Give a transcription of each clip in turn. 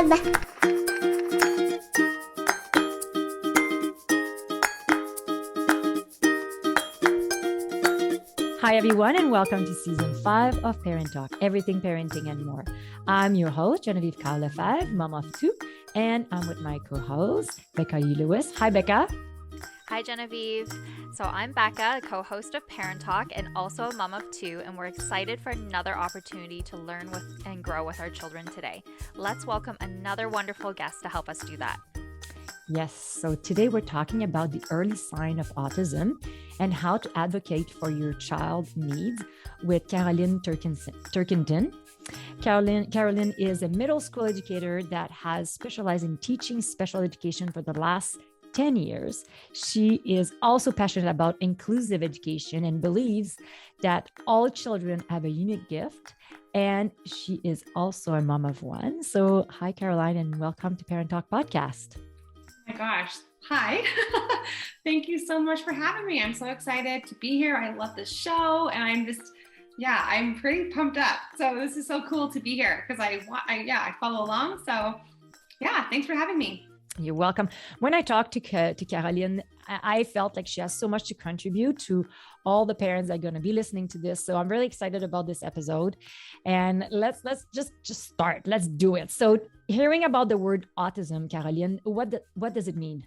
Love. Hi, everyone, and welcome to Season 5 of Parent Talk, Everything Parenting and More. I'm your host, Genevieve Becca, mom of two, and I'm with my co-host, Becca Lewis. Hi, Becca. Hi, Genevieve. So I'm Becca, co-host of Parent Talk and also a mom of two, and we're excited for another opportunity to learn with and grow with our children today. Let's welcome another wonderful guest to help us do that. Yes, so today we're talking about the early sign of autism and how to advocate for your child's needs with Carolyn Turkington. Carolyn is a middle school educator that has specialized in teaching special education for the last 10 years. She is also passionate about inclusive education and believes that all children have a unique gift. And she is also a mom of one. So hi, Caroline, and welcome to Parent Talk Podcast. Oh my gosh. Hi. Thank you so much for having me. I'm so excited to be here. I love this show and I'm pretty pumped up. So this is so cool to be here because I follow along. So yeah, thanks for having me. You're welcome. When I talked to Carolyn, I felt like she has so much to contribute to all the parents that are going to be listening to this. So I'm really excited about this episode. And let's just start. Let's do it. So hearing about the word autism, Carolyn, what does it mean?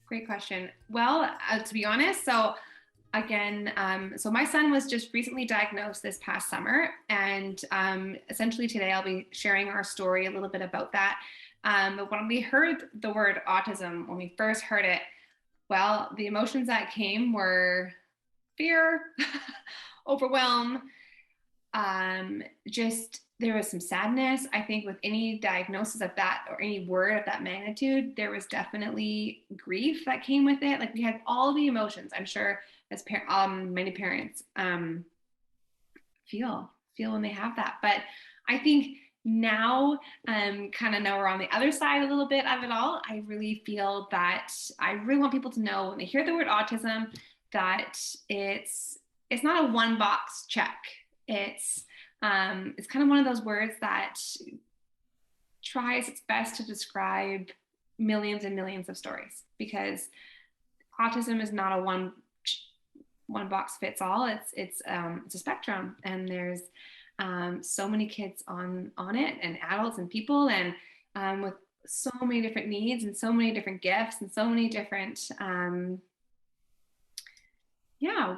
Great question. Well, to be honest, so my son was just recently diagnosed this past summer. And essentially today I'll be sharing our story a little bit about that. But when we heard the word autism, when we first heard it, well, the emotions that came were fear, overwhelm, there was some sadness. I think with any diagnosis of that or any word of that magnitude, there was definitely grief that came with it. Like we had all the emotions, I'm sure, as many parents feel when they have that. But I think now, kind of know we're on the other side a little bit of it all. I really feel that I really want people to know when they hear the word autism that it's not a one box check. It's kind of one of those words that tries its best to describe millions and millions of stories, because autism is not a one box fits all. It's a spectrum, and there's so many kids on it, and adults and people, and with so many different needs and so many different gifts and so many different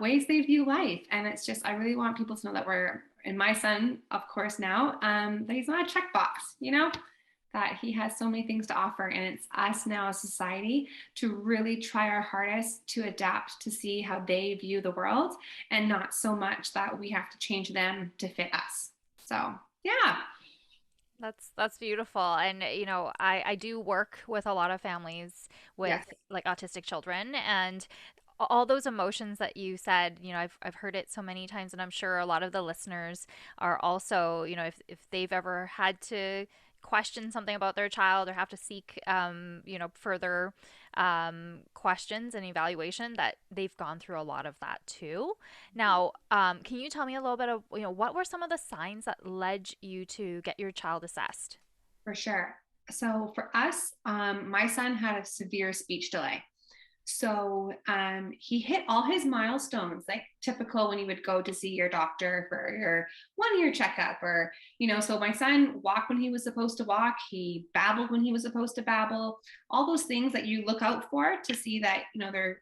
ways they view life. And it's just, I really want people to know that and my son, of course, now that he's not a checkbox, that he has so many things to offer, and it's us now as society to really try our hardest to adapt to see how they view the world, and not so much that we have to change them to fit us. So yeah. That's beautiful. And, I do work with a lot of families with like autistic children, and all those emotions that you said, I've heard it so many times, and I'm sure a lot of the listeners are also, if they've ever had to question something about their child or have to seek, further questions and evaluation, that they've gone through a lot of that too. Now, can you tell me a little bit of, what were some of the signs that led you to get your child assessed? For sure. So for us, my son had a severe speech delay. So he hit all his milestones, like typical when you would go to see your doctor for your 1-year checkup, or, so my son walked when he was supposed to walk. He babbled when he was supposed to babble, all those things that you look out for to see that,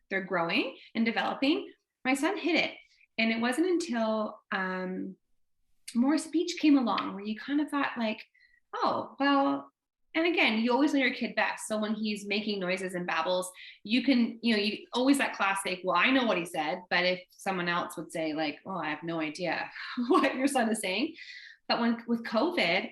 they're growing and developing. My son hit it. And it wasn't until more speech came along where you kind of thought like, oh, well, and again, you always know your kid best. So when he's making noises and babbles, you can, you always that classic, well, I know what he said, but if someone else would say like, oh, I have no idea what your son is saying. But with COVID,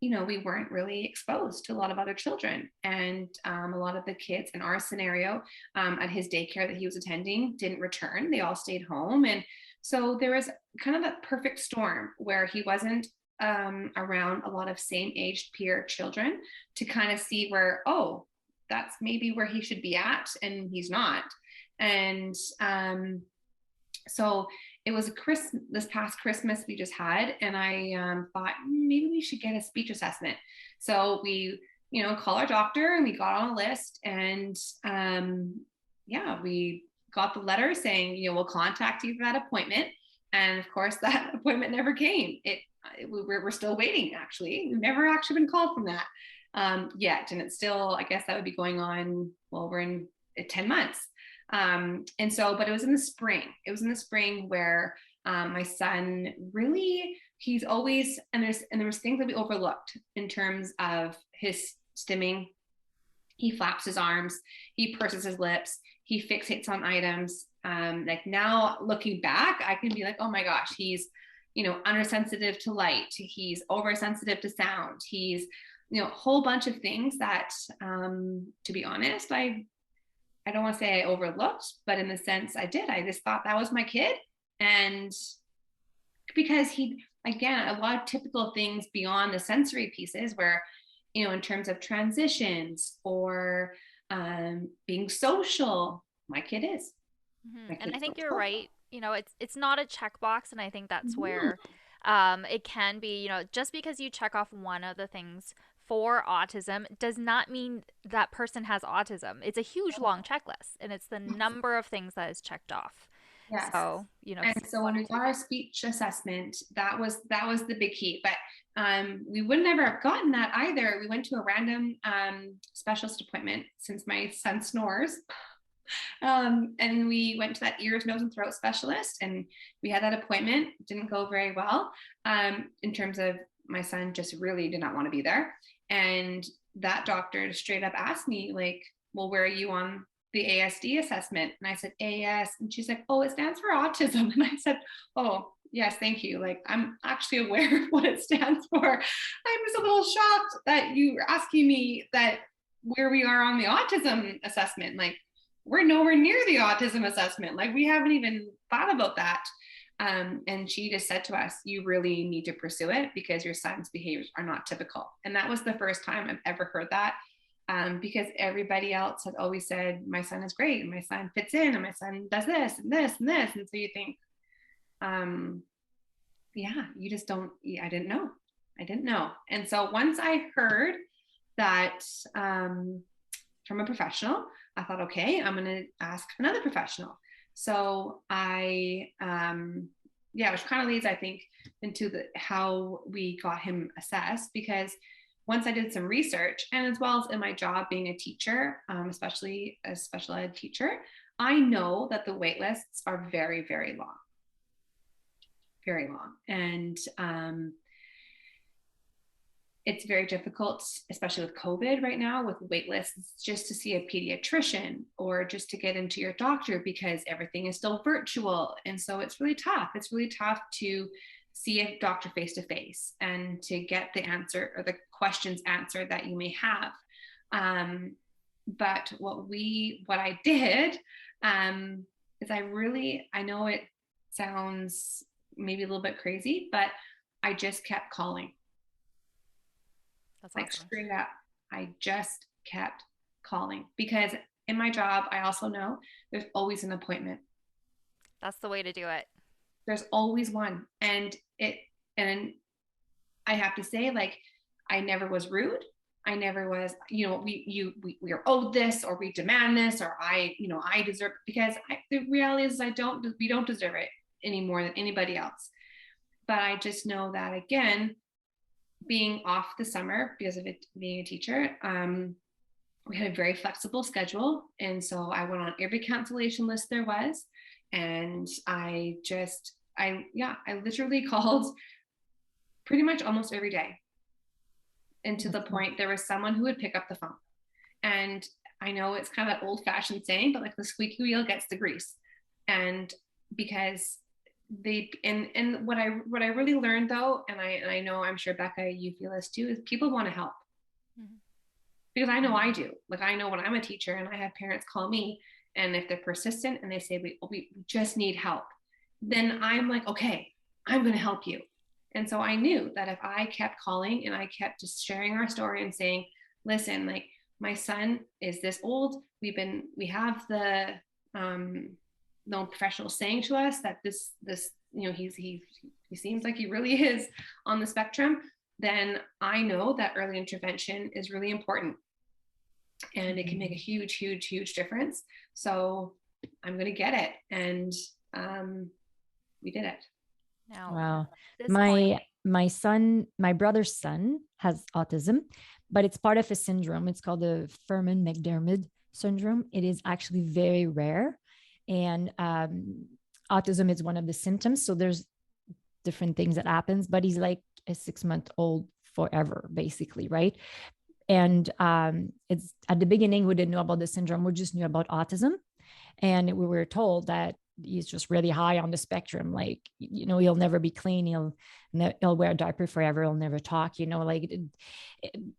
we weren't really exposed to a lot of other children. And a lot of the kids in our scenario at his daycare that he was attending didn't return. They all stayed home. And so there was kind of that perfect storm where he wasn't around a lot of same aged peer children to kind of see where, oh, that's maybe where he should be at, and he's not. And so it was this past Christmas we just had, and I thought maybe we should get a speech assessment. So we, call our doctor, and we got on a list, and we got the letter saying, we'll contact you for that appointment. And of course, that appointment never came. We're still waiting. Actually, we've never actually been called from that yet, and it's still, I guess that would be going on. Well, we're in 10 months. And so, but it was in the spring. It was in the spring where my son really, he's always, and there was things that we overlooked in terms of his stimming. He flaps his arms, he purses his lips, he fixates on items. Like now looking back, I can be like, oh my gosh, he's, undersensitive to light. He's oversensitive to sound. He's, a whole bunch of things that, to be honest, I don't want to say I overlooked, but in the sense I did. I just thought that was my kid. And because again, a lot of typical things beyond the sensory pieces where, in terms of transitions or being social, my kid is. Mm-hmm. And I think you're right. It's not a checkbox. And I think that's where it can be, just because you check off one of the things for autism does not mean that person has autism. It's a huge long checklist, and it's the number of things that is checked off. Yes. So, and so when we got our speech assessment, that was the big key. But we would never have gotten that either. We went to a random specialist appointment since my son snores. And we went to that ears, nose, and throat specialist, and we had that appointment. It didn't go very well in terms of my son just really did not want to be there. And that doctor straight up asked me, like, well, where are you on the ASD assessment? And I said, AS. And she's like, oh, it stands for autism. And I said, oh, yes, thank you. Like, I'm actually aware of what it stands for. I was a little shocked that you were asking me that where we are on the autism assessment. Like, we're nowhere near the autism assessment. Like, we haven't even thought about that. And she just said to us, you really need to pursue it because your son's behaviors are not typical. And that was the first time I've ever heard that, because everybody else had always said, my son is great, and my son fits in, and my son does this and this and this. And so you think, you just don't, I didn't know. And so once I heard that from a professional, I thought, okay, I'm going to ask another professional. So which kind of leads, I think, into how we got him assessed, because once I did some research, and as well as in my job being a teacher, especially a special ed teacher, I know that the wait lists are very, very long, very long. And it's very difficult, especially with COVID right now, with wait lists, just to see a pediatrician or just to get into your doctor, because everything is still virtual. And so it's really tough. It's really tough to see a doctor face to face and to get the answer or the questions answered that you may have. But what I did is I know it sounds maybe a little bit crazy, but I just kept calling. That's like awesome. Straight up, I just kept calling, because in my job, I also know there's always an appointment. That's the way to do it. There's always one. And I have to say, like, I never was rude. I never was, we are owed this, or we demand this, or I deserve, because the reality is we don't deserve it any more than anybody else. But I just know that, again, being off the summer because of it being a teacher, we had a very flexible schedule. And so I went on every cancellation list there was. And I literally called pretty much almost every day. And to the point, there was someone who would pick up the phone. And I know it's kind of that old fashioned saying, but like the squeaky wheel gets the grease. And because and what I really learned, though, and I know, I'm sure, Becca, you feel this too, is people want to help. Mm-hmm. Because I know I do. Like, I know when I'm a teacher and I have parents call me, and if they're persistent and they say, we just need help, then I'm like, okay, I'm going to help you. And so I knew that if I kept calling and I kept just sharing our story and saying, listen, like, my son is this old, we have the no professional saying to us that this he seems like he really is on the spectrum, then I know that early intervention is really important, and it can make a huge, huge, huge difference. So I'm going to get it. And we did it. Now, Wow. this point, My brother's son has autism, but it's part of a syndrome. It's called the Furman Mcdermid syndrome. It is actually very rare. And autism is one of the symptoms. So there's different things that happens, but he's like a 6-month old forever, basically, right? And it's at the beginning, we didn't know about the syndrome. We just knew about autism. And we were told that he's just really high on the spectrum. Like, he'll never be clean. He'll wear a diaper forever. He'll never talk, like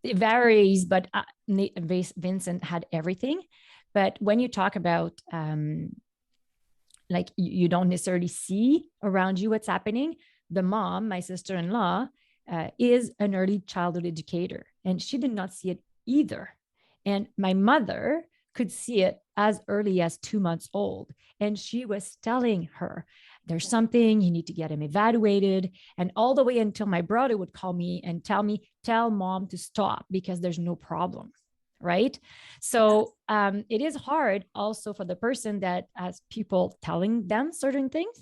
it varies, but Vincent had everything. But when you talk about, like you don't necessarily see around you what's happening. The mom, my sister-in-law, is an early childhood educator, and she did not see it either. And my mother could see it as early as 2 months old. And she was telling her, there's something, you need to get him evaluated. And all the way until my brother would call me and tell mom to stop because there's no problem. Right. So it is hard also for the person that has people telling them certain things.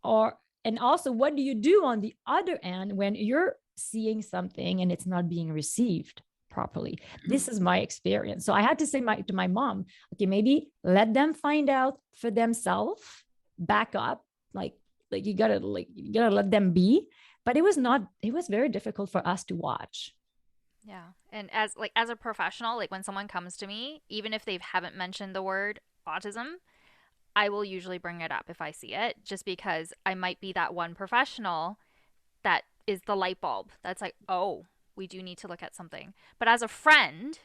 And also, what do you do on the other end when you're seeing something and it's not being received properly? This is my experience. So I had to say to my mom, okay, maybe let them find out for themselves, back up, like you gotta let them be. But it was very difficult for us to watch. yeah. And as a professional, like when someone comes to me, even if they haven't mentioned the word autism, I will usually bring it up if I see it, just because I might be that one professional that is the light bulb that's like, oh, we do need to look at something. But as a friend,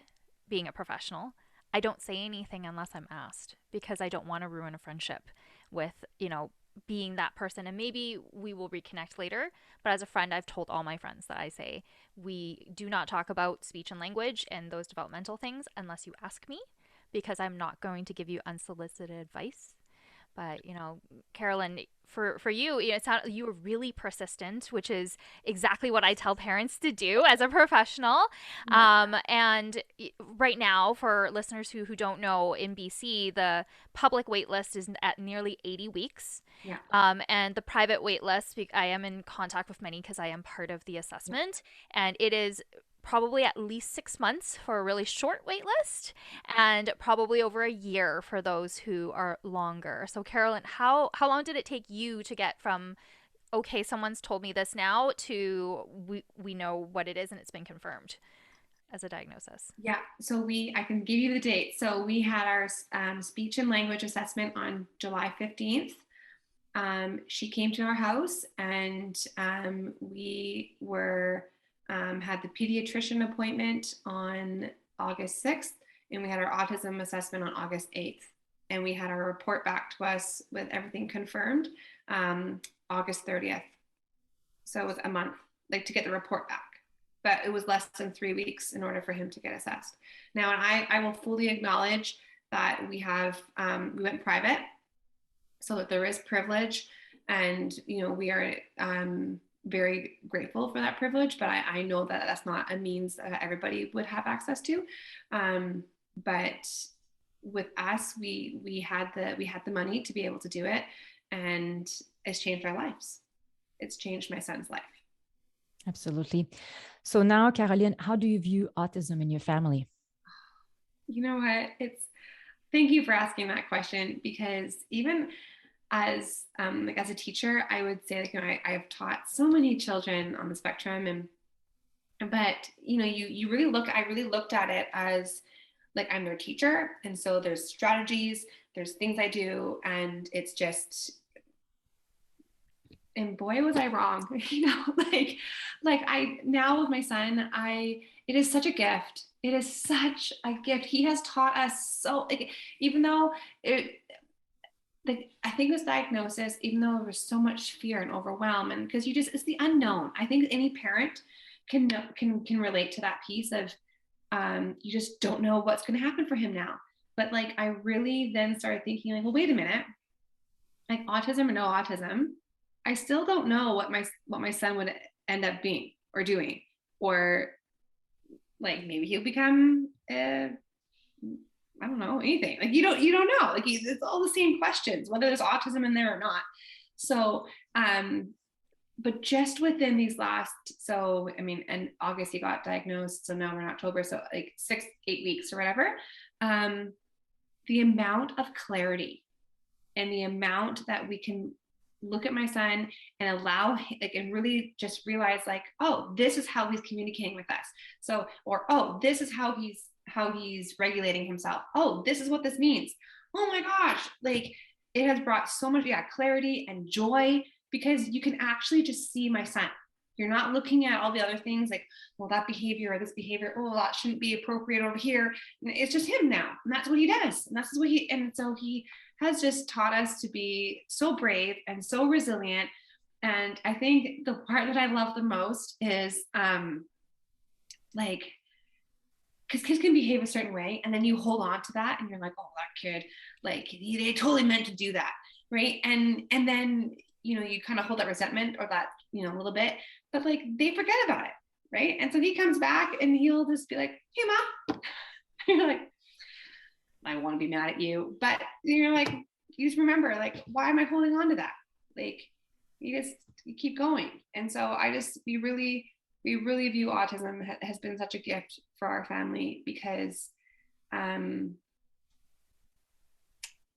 being a professional, I don't say anything unless I'm asked, because I don't want to ruin a friendship with, being that person. And maybe we will reconnect later. But as a friend, I've told all my friends that I say, we do not talk about speech and language and those developmental things unless you ask me, because I'm not going to give you unsolicited advice. But Carolyn, for you, it sounded you were really persistent, which is exactly what I tell parents to do as a professional. And right now, for listeners who don't know, in BC, the public wait list is at nearly 80 weeks. Yeah. And the private wait list, I am in contact with many because I am part of the assessment, and it is probably at least 6 months for a really short wait list, and probably over a year for those who are longer. So Carolyn, how long did it take you to get from, okay, someone's told me this now, to we know what it is and it's been confirmed as a diagnosis? Yeah, so I can give you the date. So we had our speech and language assessment on July 15th. She came to our house, and we had the pediatrician appointment on August 6th, and we had our autism assessment on August 8th. And we had our report back to us with everything confirmed August 30th. So it was a month, like, to get the report back. But it was less than 3 weeks in order for him to get assessed. Now, and I will fully acknowledge that we went private, so that there is privilege, and we are very grateful for that privilege, but I know that that's not a means that everybody would have access to. But with us, we had the money to be able to do it, and it's changed our lives. It's changed my son's life. Absolutely. So now, Carolyn, how do you view autism in your family? You know what? Thank you for asking that question, because even as a teacher, I would say, I have taught so many children on the spectrum, but you really I really looked at it as like, I'm their teacher, and so there's strategies, there's things I do, and it's just, and boy, was I wrong. Like I now with my son, it is such a gift. It is such a gift. He has taught us so, like, even though I think this diagnosis, even though there was so much fear and overwhelm, and because it's the unknown. I think any parent can relate to that piece of, you just don't know what's going to happen for him now. But like, I really then started thinking, like, well, wait a minute, like, autism or no autism, I still don't know what my son would end up being or doing, or like maybe he'll become I don't know, anything. Like you don't know. Like it's all the same questions, whether there's autism in there or not. So, but just within these last, so I mean, in August he got diagnosed, so now we're in October, so like 6-8 weeks or whatever. The amount of clarity and the amount that we can look at my son and allow, like, and really just realize, like, oh, this is how he's communicating with us. So, or oh, this is how he's regulating himself. Oh, this is what this means. Oh my gosh, like it has brought so much, clarity and joy, because you can actually just see my son. You're not looking at all the other things like, well, that behavior or this behavior, oh, that shouldn't be appropriate over here. It's just him now. And that's what he does. And that's what and so he has just taught us to be so brave and so resilient. And I think the part that I love the most is like, because kids can behave a certain way, and then you hold on to that and you're like, oh, that kid, like they totally meant to do that. Right. And then, you kind of hold that resentment or that, a little bit, but like they forget about it. Right. And so he comes back and he'll just be like, hey, mom. You're like, I want to be mad at you. But you're like, you just remember, like, why am I holding on to that? Like, you keep going. And so we really view autism has been such a gift for our family, because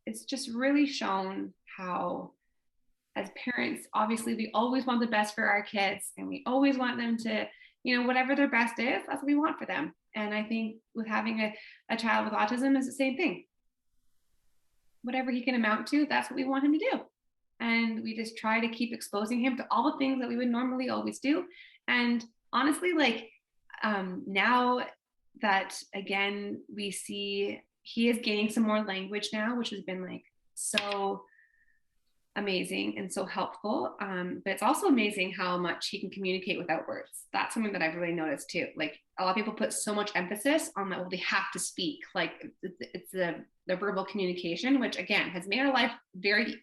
it's just really shown how, as parents, obviously we always want the best for our kids, and we always want them to, whatever their best is, that's what we want for them. And I think with having a child with autism is the same thing. Whatever he can amount to, that's what we want him to do. And we just try to keep exposing him to all the things that we would normally always do. And honestly, like now that, again, we see he is gaining some more language now, which has been like so amazing and so helpful. But it's also amazing how much he can communicate without words. That's something that I've really noticed too. Like a lot of people put so much emphasis on that, well, they have to speak. Like it's the verbal communication, which again has made our life very,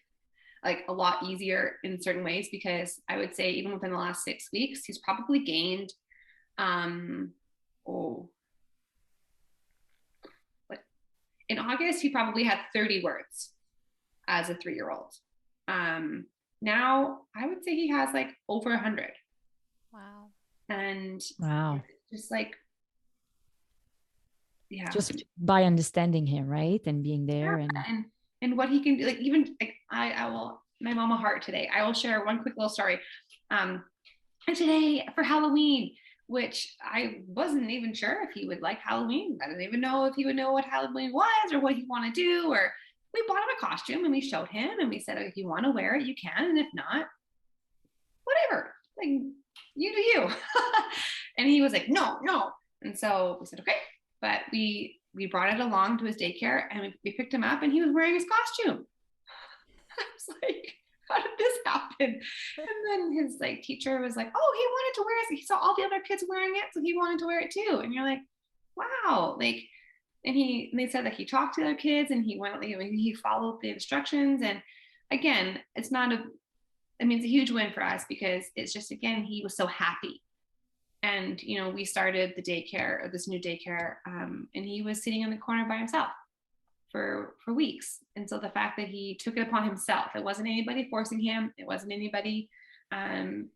like, a lot easier in certain ways, because I would say even within the last 6 weeks, he's probably gained, in August, he probably had 30 words as a 3-year-old. Now I would say he has like over 100. Wow. And just like, just by understanding him, right? And being there and what he can do. Like, even like I will, my mama heart today, I will share one quick little story. And today for Halloween, which I wasn't even sure if he would like Halloween. I didn't even know if he would know what Halloween was or what he want to do, or we bought him a costume and we showed him and we said, if you want to wear it, you can. And if not, whatever, like, you do you. And he was like, no. And so we said, okay. But we brought it along to his daycare, and we picked him up and he was wearing his costume. I was like, how did this happen? And then his like teacher was like, oh, he wanted to wear it. He saw all the other kids wearing it, so he wanted to wear it too. And you're like, wow. Like, and they said that he talked to other kids and he went, he followed the instructions. And again, it's a huge win for us, because it's just, again, he was so happy. And, we started the daycare, or this new daycare, and he was sitting in the corner by himself for weeks. And so the fact that he took it upon himself, it wasn't anybody forcing him. It wasn't anybody, it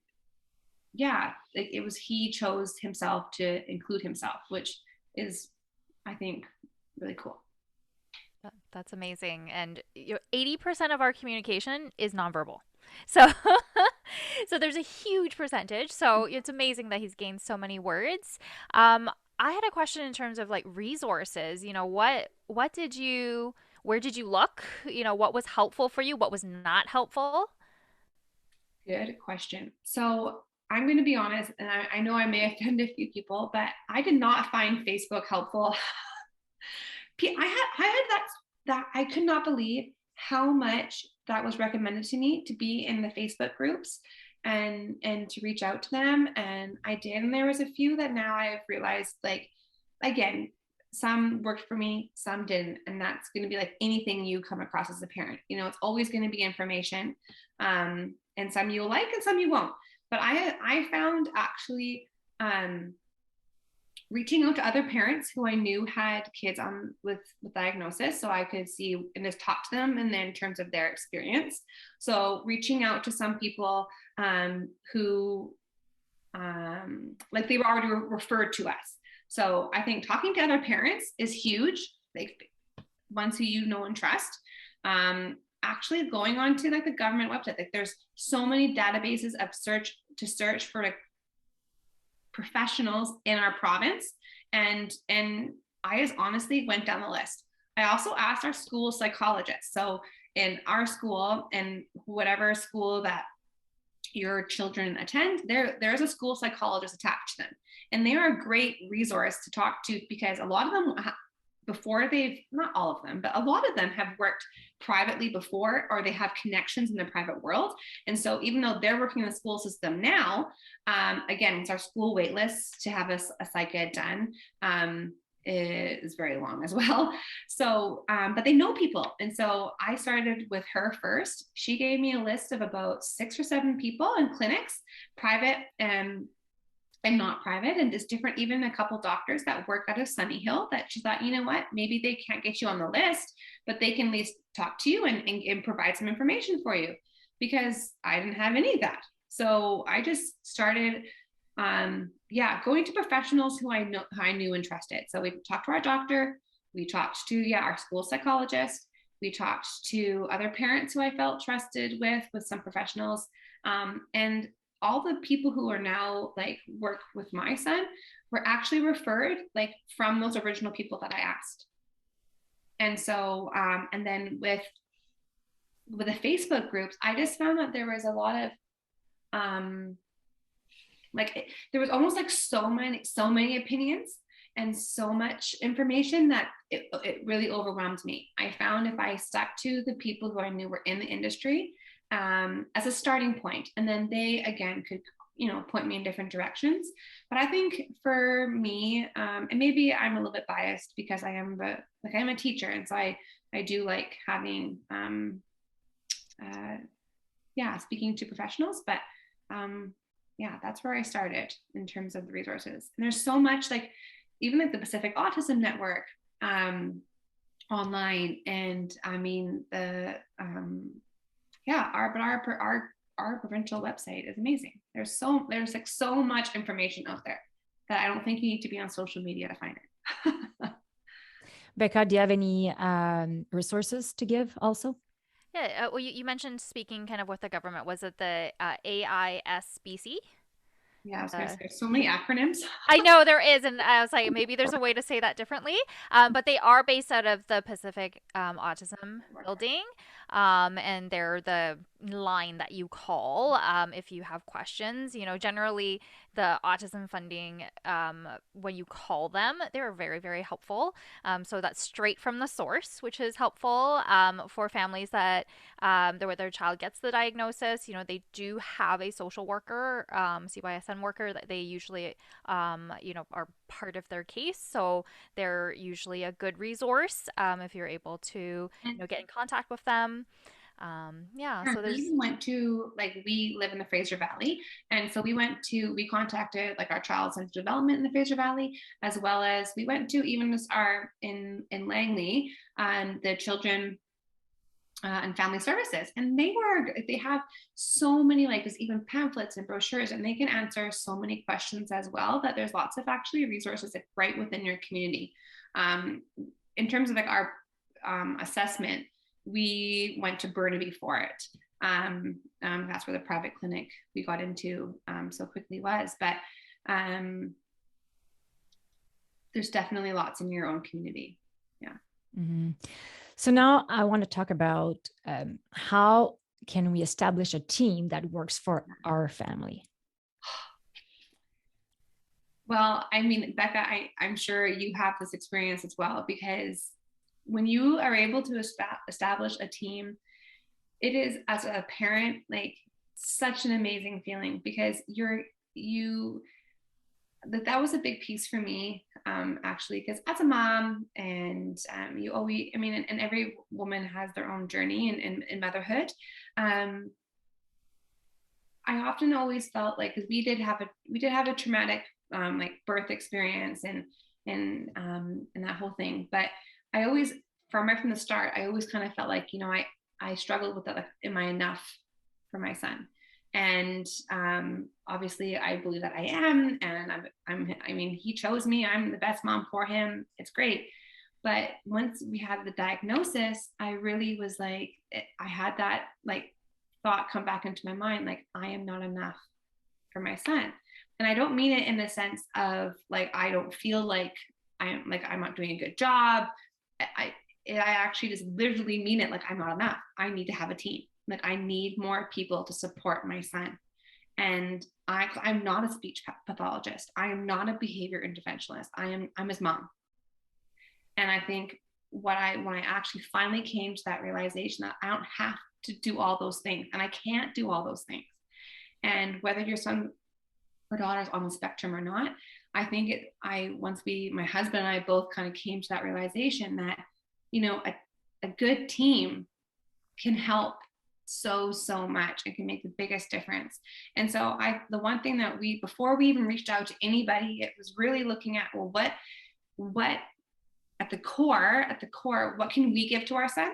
was, he chose himself to include himself, which is, I think, really cool. That's amazing. And 80% of our communication is nonverbal. So there's a huge percentage. So it's amazing that he's gained so many words. I had a question in terms of like resources. Where did you look? What was helpful for you? What was not helpful? Good question. So I'm going to be honest, and I know I may offend a few people, but I did not find Facebook helpful. I had that I could not believe how much that was recommended to me, to be in the Facebook groups and to reach out to them. And I did. And there was a few that now I've realized, like, again, some worked for me, some didn't. And that's going to be like anything you come across as a parent. It's always going to be information. And and some you'll like and some you won't. But I found actually reaching out to other parents who I knew had kids with diagnosis, so I could see and just talk to them, and then in terms of their experience. So reaching out to some people who like they were already referred to us. So I think talking to other parents is huge, like ones who you know and trust. Actually going on to like the government website, like there's so many databases of search for like professionals in our province, and I just honestly went down the list. I also asked our school psychologists. So in our school, and whatever school that your children attend, there's a school psychologist attached to them, and they are a great resource to talk to, because a lot of them not all of them, but a lot of them have worked privately before, or they have connections in the private world. And so even though they're working in the school system now, again, it's our school wait list to have a psych ed done is very long as well. So, but they know people. And so I started with her first. She gave me a list of about 6 or 7 people in clinics, private and not private, and just different, even a couple doctors that work out of Sunny Hill, that she thought, you know what, maybe they can't get you on the list, but they can at least talk to you and provide some information for you, because I didn't have any of that. So I just started going to professionals who I knew and trusted. So we talked to our doctor, we talked to our school psychologist, we talked to other parents who I felt trusted with some professionals, and all the people who are now like work with my son were actually referred like from those original people that I asked. And so, and then with the Facebook groups, I just found that there was a lot of, there was almost like so many opinions and so much information that it really overwhelmed me. I found if I stuck to the people who I knew were in the industry, as a starting point, and then they again could point me in different directions. But I think for me, and maybe I'm a little bit biased because I'm a teacher, and so I do like having speaking to professionals. But that's where I started in terms of the resources. And there's so much, like even like the Pacific Autism Network online, and I mean our provincial website is amazing. There's like so much information out there that I don't think you need to be on social media to find it. Becca, do you have any resources to give also? Yeah, well, you mentioned speaking kind of with the government. Was it the AISBC? Yeah, I was gonna say, there's so many acronyms. I know there is, and I was like, maybe there's a way to say that differently. But they are based out of the Pacific Autism Building, and they're the line that you call if you have questions. Generally the autism funding, when you call them, they're very, very helpful. So that's straight from the source, which is helpful for families that where their child gets the diagnosis. They do have a social worker, CYSN worker, that they usually, are part of their case. So they're usually a good resource if you're able to, get in contact with them. So we even went to, like, we live in the Fraser Valley, and so we contacted like our child center development in the Fraser Valley, as well as we went to even just our in Langley, the children and family services, and they have so many, like there's even pamphlets and brochures, and they can answer so many questions as well, that there's lots of actually resources right within your community. In terms of like our assessment, we went to Burnaby for it. That's where the private clinic we got into so quickly was. But there's definitely lots in your own community. Yeah. Mm-hmm. So now I want to talk about how can we establish a team that works for our family? Well, I mean, Becca, I'm sure you have this experience as well, because when you are able to establish a team, it is, as a parent, like such an amazing feeling, because that was a big piece for me, actually, because as a mom, and you always, I mean, and every woman has their own journey in motherhood. I often always felt like, because we did have a traumatic like birth experience and that whole thing. But I always, right from the start, I always kind of felt like, you know, I struggled with that. Like, am I enough for my son? And obviously I believe that I am, and I mean, he chose me. I'm the best mom for him. It's great. But once we had the diagnosis, I really was like, I had that like thought come back into my mind, like, I am not enough for my son. And I don't mean it in the sense of like, I don't feel like I'm not doing a good job. I actually just literally mean it like, I'm not enough. I need to have a team. Like, I need more people to support my son. And I'm not a speech pathologist. I am not a behavior interventionist. I'm his mom. And I think when I actually finally came to that realization that I don't have to do all those things, and I can't do all those things. And whether your son or daughter is on the spectrum or not, I think my husband and I both kind of came to that realization that, you know, a good team can help so much and can make the biggest difference. And so the one thing that before we even reached out to anybody, it was really looking at, well, what at the core, what can we give to our son?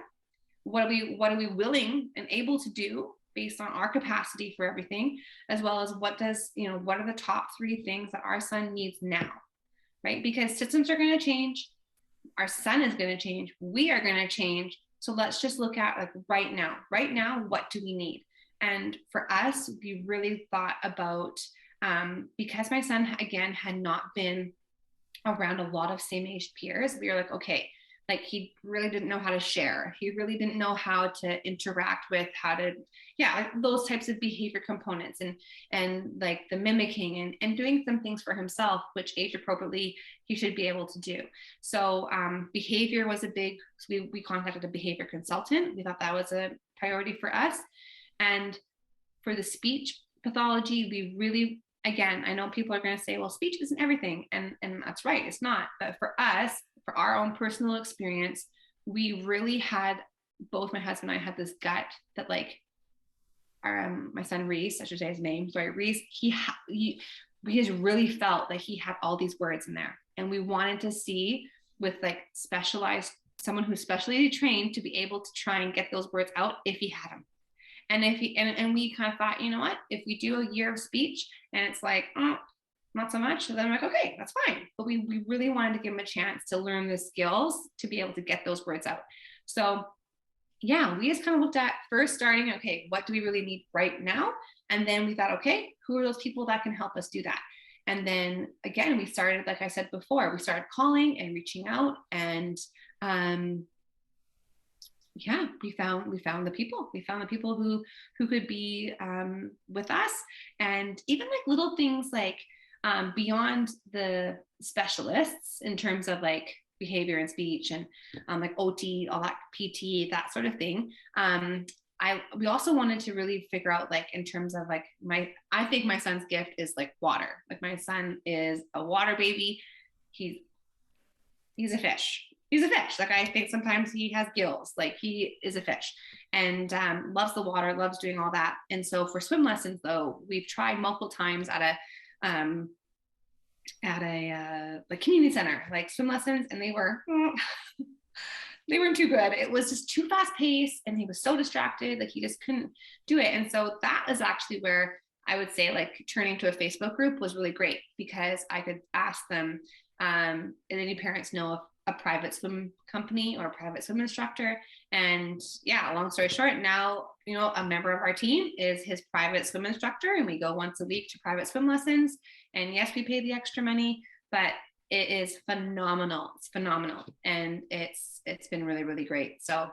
What are we willing and able to do based on our capacity for everything, as well as what are the top 3 things that our son needs now, right? Because systems are going to change. Our son is going to change. We are going to change. So let's just look at like right now, what do we need? And for us, we really thought about, because my son, again, had not been around a lot of same age peers, we were like, okay, like, he really didn't know how to share. He really didn't know how to interact with, like those types of behavior components and like the mimicking and doing some things for himself, which age appropriately he should be able to do. So behavior was we contacted a behavior consultant. We thought that was a priority for us. And for the speech pathology, we really, again, I know people are going to say, well, speech isn't everything. And that's right, it's not. But for us, for our own personal experience, we really had, both my husband and I had this gut that, like, my son Reese, I should say his name, sorry, Reese, he has really felt that he had all these words in there. And we wanted to see, with like someone who's specially trained, to be able to try and get those words out if he had them. And and we kind of thought, you know what, if we do a year of speech and it's like, oh, not so much, so then I'm like, okay, that's fine. But we really wanted to give him a chance to learn the skills to be able to get those words out. So yeah, we just kind of looked at first starting, okay, what do we really need right now? And then we thought, okay, who are those people that can help us do that? And then again, we started, like I said before, we started calling and reaching out, and yeah, we found the people. We found the people who could be with us. And even like little things like beyond the specialists in terms of like behavior and speech and like OT, all that, PT, that sort of thing. We also wanted to really figure out, like, in terms of like I think my son's gift is like water. Like, my son is a water baby. He's a fish. He's a fish. Like, I think sometimes he has gills. Like, he is a fish, and loves the water, loves doing all that. And so for swim lessons, though, we've tried multiple times at a like community center, like swim lessons, and they weren't too good. It was just too fast paced, and he was so distracted, like he just couldn't do it. And so that is actually where I would say, like, turning to a Facebook group was really great, because I could ask them, and any parents know of a private swim company or a private swim instructor. And yeah, long story short, now, you know, a member of our team is his private swim instructor, and we go once a week to private swim lessons. And yes, we pay the extra money, but it is phenomenal. It's phenomenal. And it's been really, really great. So,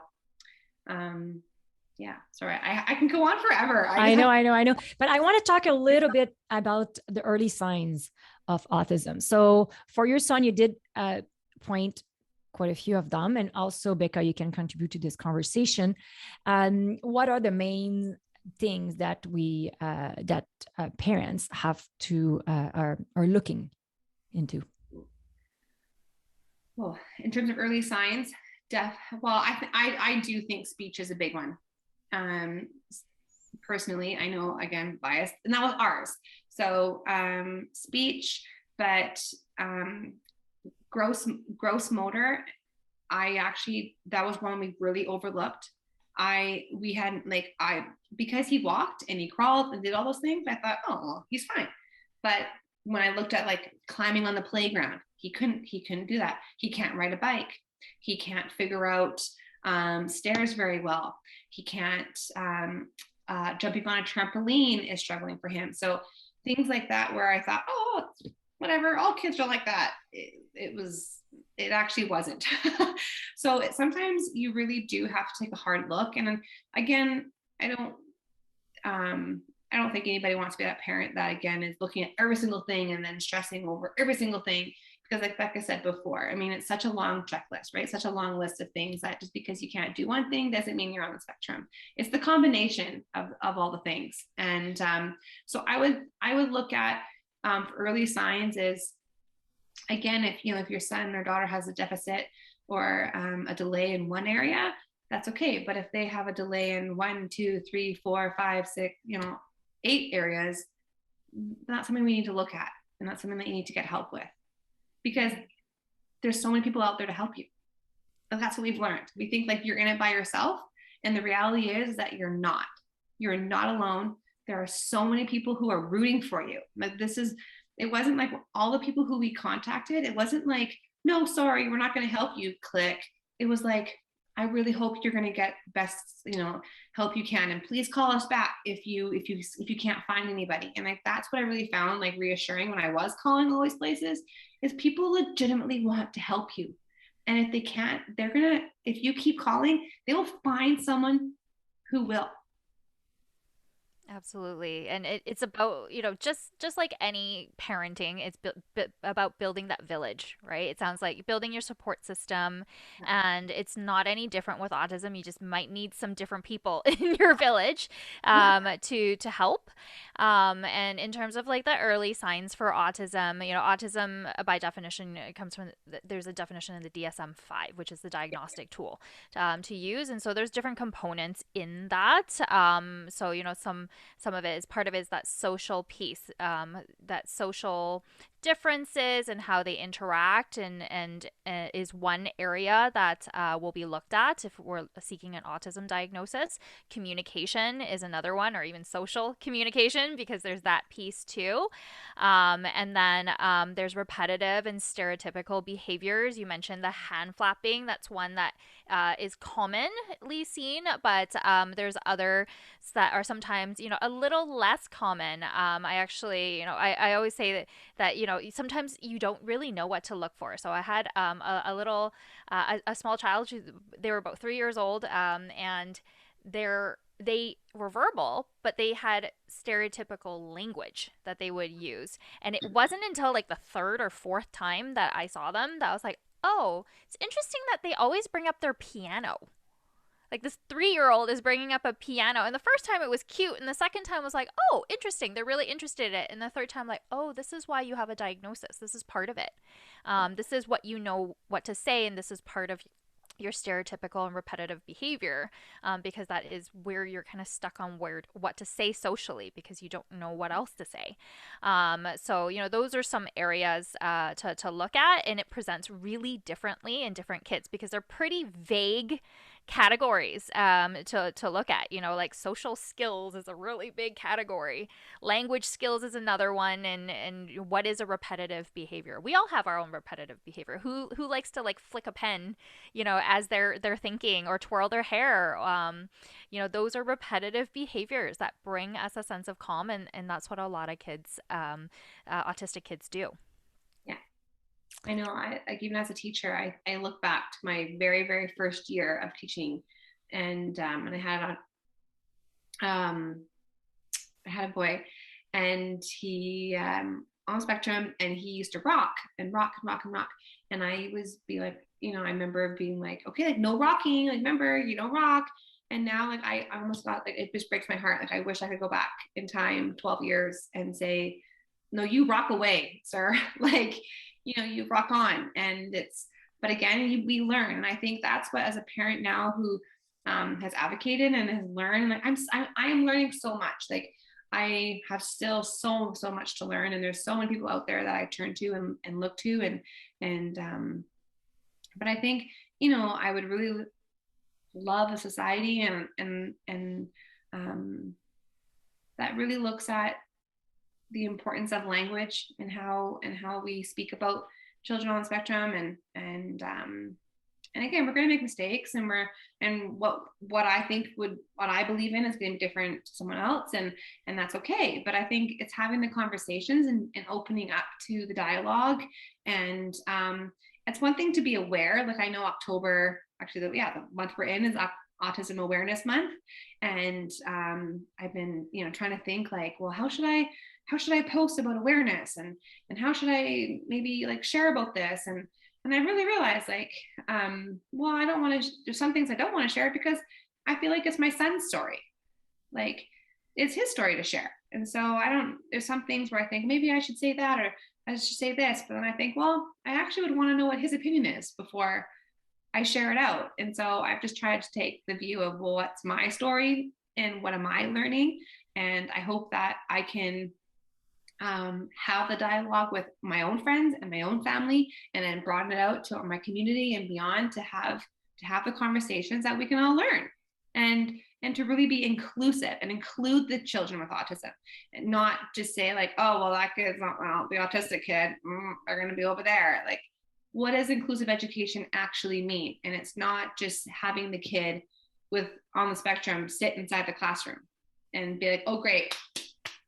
yeah, sorry, I can go on forever. I know. But I want to talk a little bit about the early signs of autism. So for your son, you did point quite a few of them. And also, Becca, you can contribute to this conversation. What are the main things that parents have to are looking into? Well, in terms of early signs, I do think speech is a big one. personally, I know, again, biased, and that was ours. So speech, but gross motor, that was one we really overlooked. Because he walked and he crawled and did all those things, I thought, oh, well, he's fine. But when I looked at like climbing on the playground, he couldn't do that. He can't ride a bike. He can't figure out stairs very well. He can't, jumping on a trampoline is struggling for him. So things like that, where I thought, oh, whatever, all kids are like that. It actually wasn't. So sometimes you really do have to take a hard look. And again, I don't think anybody wants to be that parent that, again, is looking at every single thing and then stressing over every single thing. Because like Becca said before, I mean, it's such a long checklist, right? Such a long list of things that just because you can't do one thing doesn't mean you're on the spectrum. It's the combination of all the things. And so I would look at for early signs is, again, if your son or daughter has a deficit or a delay in one area, that's okay. But if they have a delay in 1, 2, 3, 4, 5, 6, 8 areas, that's something we need to look at, and that's something that you need to get help with, because there's so many people out there to help you. And that's what we've learned. We think like you're in it by yourself, and the reality is that you're not. You're not alone. There are so many people who are rooting for you. Like it wasn't like all the people who we contacted, it wasn't like, no, sorry, we're not going to help you, click. It was like, I really hope you're going to get best, help you can. And please call us back if you can't find anybody. And like, that's what I really found like reassuring when I was calling all these places, is people legitimately want to help you. And if they can't, if you keep calling, they will find someone who will. Absolutely. And it's about, just like any parenting, it's about building that village, right? It sounds like building your support system, and it's not any different with autism. You just might need some different people in your village to help. And in terms of like the early signs for autism, autism by definition, it comes from, there's a definition in the DSM-5, which is the diagnostic tool to use. And so there's different components in that. So, some of it is, part of it is that social piece, that social differences and how they interact, and is one area that will be looked at if we're seeking an autism diagnosis. Communication is another one, or even social communication, because there's that piece too. And then there's repetitive and stereotypical behaviors. You mentioned the hand flapping. That's one that is commonly seen, but there's others that are sometimes, a little less common. I actually, I always say that sometimes you don't really know what to look for. So I had a small child. They were about 3 years old, and they were verbal, but they had stereotypical language that they would use. And it wasn't until like the third or fourth time that I saw them that I was like, oh, it's interesting that they always bring up their piano. Like, this 3-year-old is bringing up a piano. And the first time it was cute. And the second time was like, oh, interesting. They're really interested in it. And the third time, like, oh, this is why you have a diagnosis. This is part of it. This is what you know what to say. And this is part of your stereotypical and repetitive behavior, because that is where you're kind of stuck on what to say socially, because you don't know what else to say. So, those are some areas to look at, and it presents really differently in different kids because they're pretty vague categories to look at. Like social skills is a really big category. Language skills is another one, and what is a repetitive behavior? We all have our own repetitive behavior. Who likes to like flick a pen, as they're thinking, or twirl their hair? Those are repetitive behaviors that bring us a sense of calm, and that's what a lot of kids, autistic kids, do. I know, even as a teacher, I look back to my very, very first year of teaching, and I had a boy, and he on the spectrum, and he used to rock and rock and rock and rock, and I was be like, I remember being like, okay, like no rocking, like remember, you don't rock. And now, like, I almost got, like, it just breaks my heart. Like, I wish I could go back in time 12 years and say, no, you rock away, sir. Like, you rock on. And but again, we learn. And I think that's what, as a parent now who has advocated and has learned. Like I'm learning so much. Like I have still so much to learn, and there's so many people out there that I turn to and look to, and but I think, you know, I would really love a society and that really looks at the importance of language and how we speak about children on the spectrum, and again, we're going to make mistakes, and what I think what I believe in is going to be different to someone else, and that's okay. But I think it's having the conversations and opening up to the dialogue, and it's one thing to be aware. Like I know October, actually, the month we're in is Autism Awareness Month, and I've been, you know, trying to think like, well, how should I post about awareness, and how should I maybe like share about this, and I really realized like, well, I don't want to, there's some things I don't want to share because I feel like it's my son's story. Like it's his story to share. And so there's some things where I think maybe I should say that, or I should say this, but then I think, well, I actually would want to know what his opinion is before I share it out. And so I've just tried to take the view of, well, what's my story and what am I learning? And I hope that I can have the dialogue with my own friends and my own family, and then broaden it out to my community and beyond, to have the conversations that we can all learn, and to really be inclusive and include the children with autism, and not just say like, oh, well, that kid's not, well, the autistic kid, they're going to be over there. Like, what does inclusive education actually mean? And it's not just having the kid on the spectrum sit inside the classroom and be like, oh, great,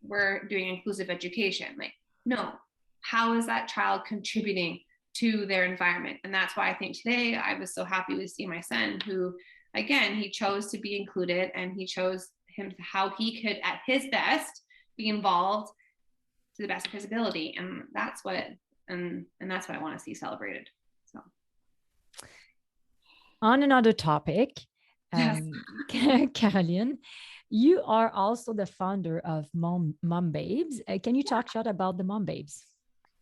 we're doing inclusive education. Like, no, how is that child contributing to their environment? And that's why I think today I was so happy to see my son, who, again, he chose to be included, and he chose how he could, at his best, be involved to the best of his ability. And that's what that's what I want to see celebrated. So, on another topic, yes. Carolyn, you are also the founder of Mom Babes. Can you talk short about the Mom Babes?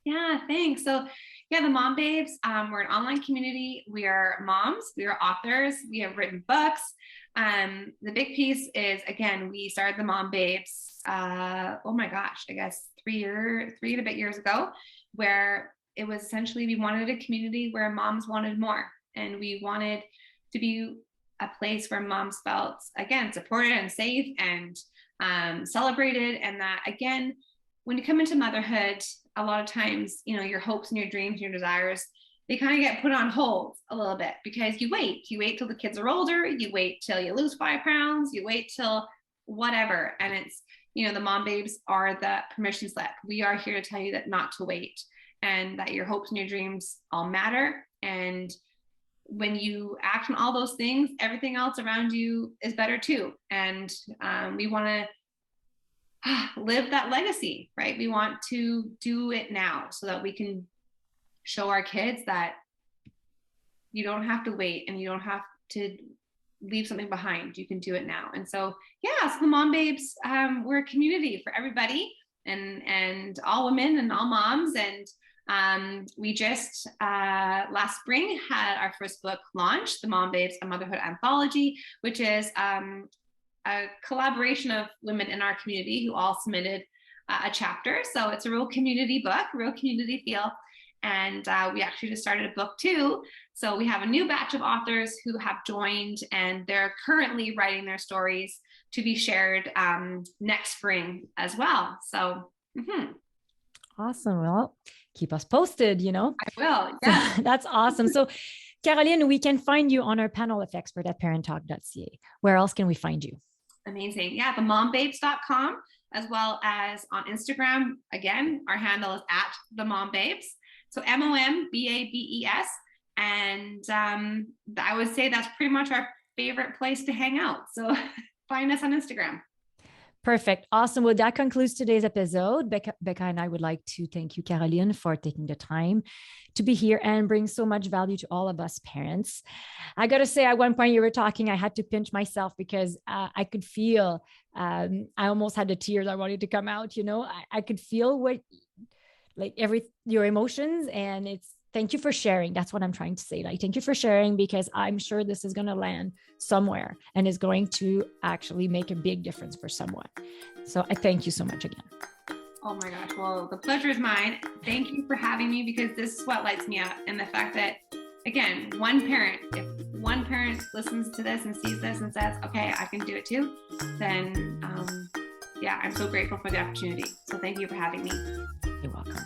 Yeah, thanks. So yeah, the Mom Babes, we're an online community. We are moms, we are authors, we have written books. The big piece is, again, we started the Mom Babes, oh my gosh, I guess 3 and a bit years ago, where it was essentially, we wanted a community where moms wanted more. And we wanted to be a place where moms felt, again, supported and safe and celebrated. And that, again, when you come into motherhood, a lot of times, you know, your hopes and your dreams and your desires, they kind of get put on hold a little bit, because you wait till the kids are older, you wait till you lose 5 pounds, you wait till whatever. And it's, you know, the Mom Babes are the permission slip. We are here to tell you that not to wait, and that your hopes and your dreams all matter. And when you act on all those things, everything else around you is better too. And we want to live that legacy, right? We want to do it now so that we can show our kids that you don't have to wait, and you don't have to leave something behind. You can do it now. And so, yeah, so the Mom Babes, we're a community for everybody, and all women and all moms. And we just last spring had our first book launched, The Mom Babes, a Motherhood Anthology, which is a collaboration of women in our community who all submitted a chapter. So it's a real community book, real community feel. And we actually just started a book 2. So we have a new batch of authors who have joined, and they're currently writing their stories to be shared next spring as well. So, Awesome. Well, keep us posted, you know. I will. Yeah. So, that's awesome. So, Carolyn, we can find you on our panel of expert at parenttalk.ca. Where else can we find you? Amazing. Yeah, themombabes.com, as well as on Instagram. Again, our handle is at themombabes. So MOMBABES. And I would say that's pretty much our favorite place to hang out. So find us on Instagram. Perfect. Awesome. Well, that concludes today's episode. Becca and I would like to thank you, Carolyn, for taking the time to be here and bring so much value to all of us parents. I got to say, at one point you were talking, I had to pinch myself because I could feel, I almost had the tears I wanted to come out, you know, I could feel your emotions, and thank you for sharing. That's what I'm trying to say. Like, thank you for sharing, because I'm sure this is going to land somewhere and is going to actually make a big difference for someone. So I thank you so much again. Oh my gosh. Well, the pleasure is mine. Thank you for having me, because this is what lights me up. And the fact that, again, if one parent listens to this and sees this and says, okay, I can do it too, then I'm so grateful for the opportunity. So thank you for having me. You're welcome.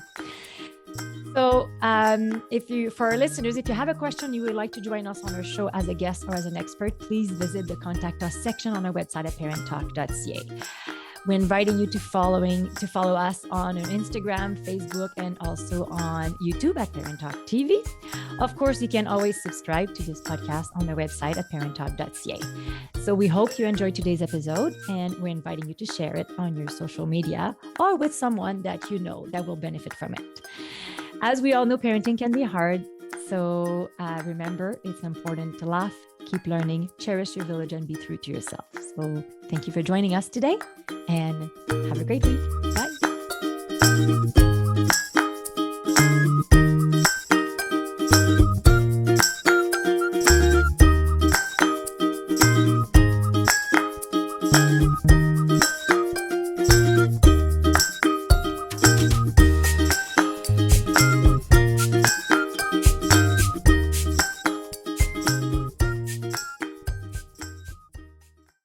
So for our listeners, if you have a question you would like to join us on our show as a guest or as an expert, please visit the Contact Us section on our website at parenttalk.ca. We're inviting you to follow us on Instagram, Facebook, and also on YouTube at Parent Talk TV. Of course, you can always subscribe to this podcast on our website at parenttalk.ca. So we hope you enjoyed today's episode, and we're inviting you to share it on your social media or with someone that you know that will benefit from it. As we all know, parenting can be hard. So remember, it's important to laugh, keep learning, cherish your village, and be true to yourself. So thank you for joining us today, and have a great week. Bye.